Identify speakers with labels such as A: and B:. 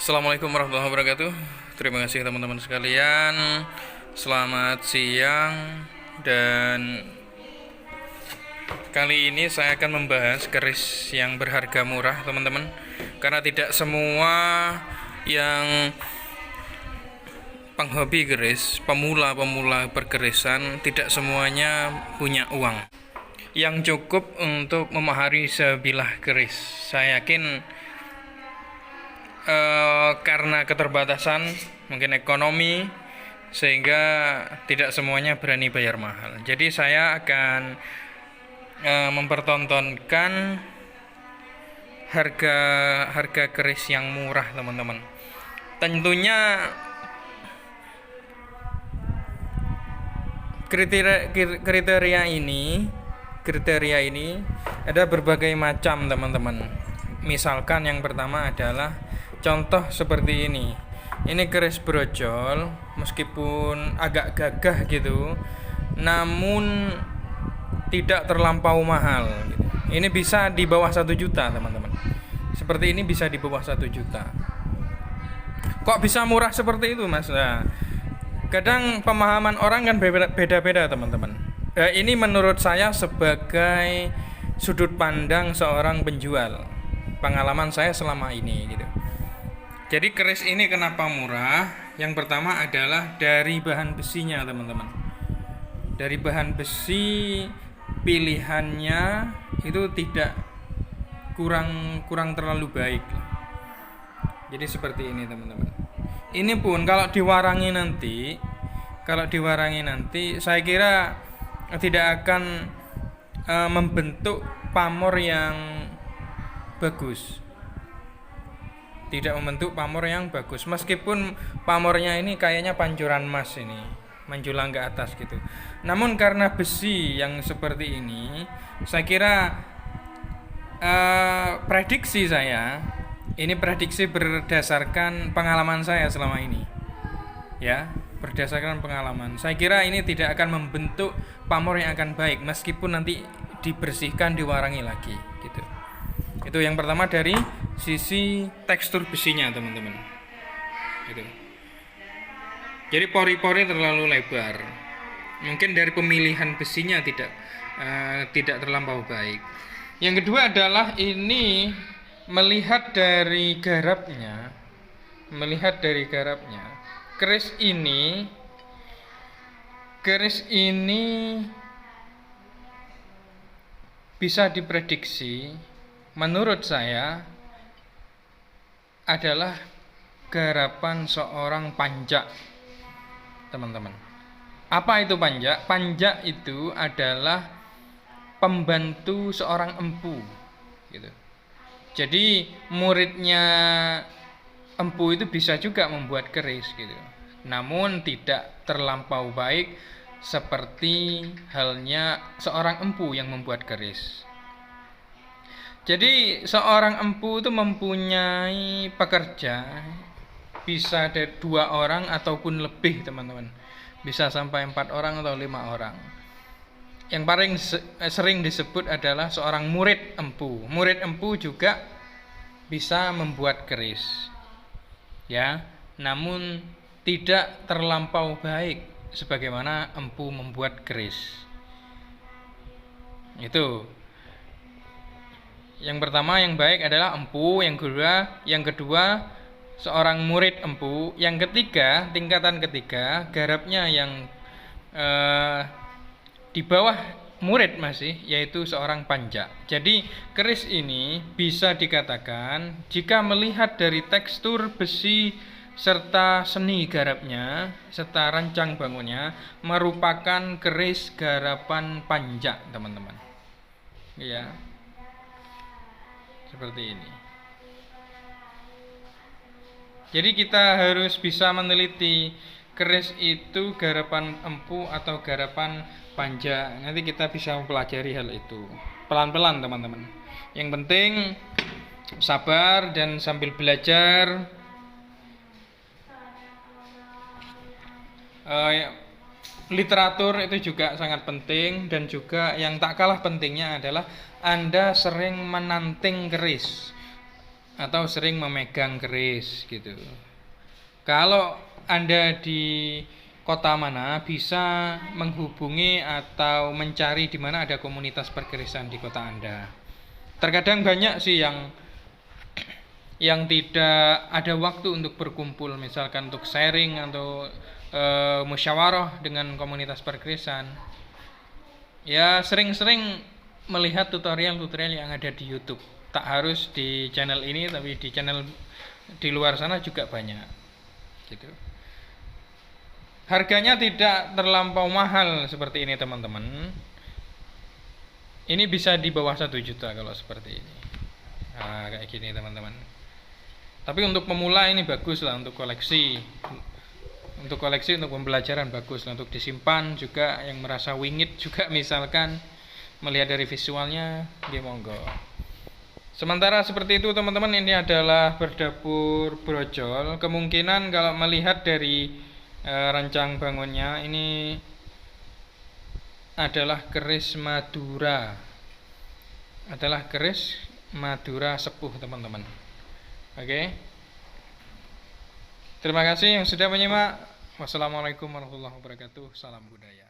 A: Assalamualaikum warahmatullahi wabarakatuh. Terima kasih teman-teman sekalian. Selamat siang. Dan kali ini saya akan membahas keris yang berharga murah, teman-teman. Karena tidak semua yang penghobi keris, pemula berkerisan, tidak semuanya punya uang yang cukup untuk memahari sebilah keris. Saya yakin karena keterbatasan mungkin ekonomi, sehingga tidak semuanya berani bayar mahal. Jadi saya akan mempertontonkan harga keris yang murah, teman-teman. Tentunya kriteria ini ada berbagai macam, teman-teman. Misalkan yang pertama adalah contoh seperti ini. Ini keris brojol, meskipun agak gagah gitu, namun tidak terlampau mahal gitu. Ini bisa di bawah 1 juta, teman-teman. Seperti ini bisa di bawah 1 juta. Kok bisa murah seperti itu, Mas? Nah, kadang pemahaman orang kan beda-beda, teman-teman. Ini menurut saya sebagai sudut pandang seorang penjual, pengalaman saya selama ini gitu. Jadi keris ini kenapa murah? Yang pertama adalah dari bahan besinya, teman-teman. Dari bahan besi pilihannya itu tidak kurang terlalu baik. Jadi seperti ini, teman-teman. Ini pun kalau diwarangi nanti saya kira tidak akan membentuk pamor yang bagus. Tidak membentuk pamor yang bagus, meskipun pamornya ini kayaknya pancuran emas, ini menjulang ke atas gitu. Namun karena besi yang seperti ini, saya kira prediksi saya, ini prediksi berdasarkan pengalaman saya selama ini, ya, berdasarkan pengalaman. Saya kira ini tidak akan membentuk pamor yang akan baik, meskipun nanti dibersihkan, diwarangi lagi gitu. Itu yang pertama dari sisi tekstur besinya, teman-teman. Gitu. Jadi pori-pori terlalu lebar. Mungkin dari pemilihan besinya tidak terlampau baik. Yang kedua adalah ini melihat dari garapnya. Keris ini bisa diprediksi, menurut saya adalah garapan seorang panjak, teman-teman. Apa itu panjak? Panjak itu adalah pembantu seorang empu gitu. Jadi muridnya empu itu bisa juga membuat keris gitu. Namun tidak terlampau baik seperti halnya seorang empu yang membuat keris. Jadi seorang empu itu mempunyai pekerja, bisa ada 2 orang ataupun lebih, teman-teman. Bisa sampai 4 orang atau 5 orang. Yang paling sering disebut adalah seorang murid empu. Murid empu juga bisa membuat keris, ya, namun tidak terlampau baik sebagaimana empu membuat keris. Itu. Yang pertama yang baik adalah empu, yang kedua seorang murid empu, yang ketiga, tingkatan ketiga, garapnya yang di bawah murid masih, yaitu seorang panjak. Jadi keris ini bisa dikatakan, jika melihat dari tekstur besi serta seni garapnya serta rancang bangunnya, merupakan keris garapan panjak, teman-teman. Ya. Seperti ini. Jadi kita harus bisa meneliti keris itu garapan empu atau garapan panjak. Nanti kita bisa mempelajari hal itu pelan-pelan, teman-teman. Yang penting sabar dan sambil belajar. Literatur itu juga sangat penting, dan juga yang tak kalah pentingnya adalah Anda sering menanting keris. atau sering memegang keris gitu. Kalau Anda di kota mana, bisa menghubungi atau mencari di mana ada komunitas perkerisan di kota Anda. Terkadang banyak sih yang tidak ada waktu untuk berkumpul, misalkan untuk sharing atau musyawarah dengan komunitas perkerisan. Ya sering-sering melihat tutorial-tutorial yang ada di YouTube. Tak harus di channel ini, tapi di channel di luar sana juga banyak. Gitu. Harganya tidak terlampau mahal seperti ini teman-teman. Ini bisa di bawah 1 juta kalau seperti ini. Nah, kayak gini teman-teman. Tapi untuk pemula ini bagus lah untuk koleksi. Untuk koleksi, untuk pembelajaran bagus lah, untuk disimpan juga. Yang merasa wingit juga misalkan melihat dari visualnya, dia monggo. Sementara seperti itu teman-teman, ini adalah berdapur brojol. Kemungkinan kalau melihat dari rancang bangunnya, ini adalah keris Madura. Adalah keris Madura sepuh teman-teman. Oke. Terima kasih yang sudah menyimak. Wassalamualaikum warahmatullahi wabarakatuh. Salam budaya.